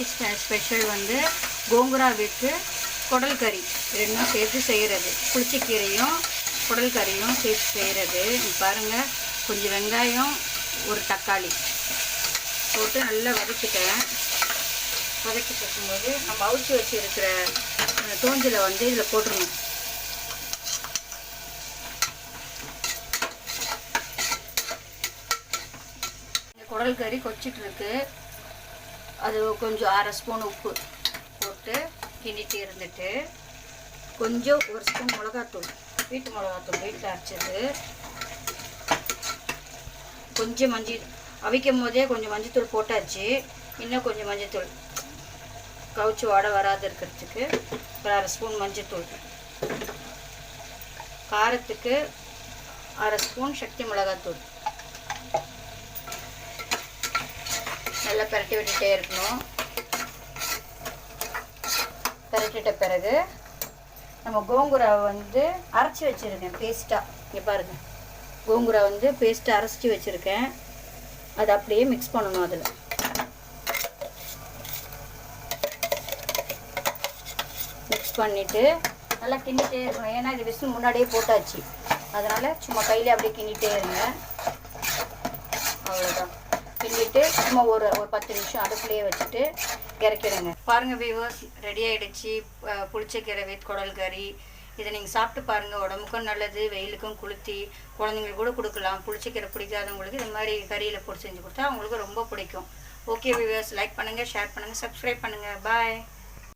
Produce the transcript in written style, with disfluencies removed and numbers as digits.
இன்றைக்கி ஸ்பெஷல் வந்து கோங்குரா வித்து குடல் கறி ரெண்டும் சேர்த்து செய்கிறது. புளிச்சக்கீரையும் குடல் கறியும் சேர்த்து செய்கிறது. பாருங்கள், கொஞ்சம் வெங்காயம் ஒரு தக்காளி போட்டு நல்லா வதக்கிட்டேன். வதக்கிட்டு இருக்கும்போது நம்ம அவிச்சு வச்சுருக்கிற தோஞ்சில் வந்து இதில் போட்டுருணும். குடல் கறி கொச்சிட்ருக்கு. அது கொஞ்சம் 1/2 ஸ்பூன் உப்பு போட்டு கிண்டிட்டு இருந்துட்டு கொஞ்சம் 1 ஸ்பூன் மிளகாத்தூள், வீட்டு மிளகாத்தூள் வீட்டில் அரைச்சது, கொஞ்சம் மஞ்சள், அவிக்கும் போதே கொஞ்சம் மஞ்சத்தூள் போட்டாச்சு. இன்னும் கொஞ்சம் மஞ்சத்தூள் கவுச்சி வாடை வராது இருக்கிறதுக்கு ஒரு 1/2 ஸ்பூன் மஞ்சத்தூள், காரத்துக்கு 1/2 ஸ்பூன் சக்தி மிளகாத்தூள் நல்லா பரட்டி விட்டுட்டே இருக்கணும். பரட்டிட்ட பிறகு நம்ம கோங்குராவை வந்து அரைச்சி வச்சுருக்கேன் பேஸ்ட்டாக. இங்கே பாருங்கள், கோங்குரா வந்து பேஸ்ட்டாக அரைச்சி வச்சுருக்கேன். அதை அப்படியே மிக்ஸ் பண்ணணும். அதில் மிக்ஸ் பண்ணிவிட்டு நல்லா கிண்டிகிட்டே இருக்கணும். ஏன்னா இது விசில் முன்னாடியே போட்டாச்சு, அதனால் சும்மா கையில் அப்படியே கிண்டிகிட்டே இருங்க. அவ்வளோதான். கிண்டிட்டு சும்மா ஒரு 10 நிமிஷம் அடுப்புலேயே வச்சுட்டு இறக்கிடுங்க. பாருங்கள் வியூவர்ஸ், ரெடி ஆகிடுச்சு புளிச்சக்கீரை வித் குடல் கறி. இதை நீங்கள் சாப்பிட்டு பாருங்கள், உடம்புக்கும் நல்லது, வெயிலுக்கும் குளுத்தி, குழந்தைங்களுக்கு கூட கொடுக்கலாம். புளிச்சக்கீரை பிடிக்காதவங்களுக்கு இது மாதிரி கறியில் போட்டு செஞ்சு கொடுத்தா அவங்களுக்கு ரொம்ப பிடிக்கும். ஓகே வியூவர்ஸ், லைக் பண்ணுங்கள், ஷேர் பண்ணுங்கள், சப்ஸ்கிரைப் பண்ணுங்கள். பாய்.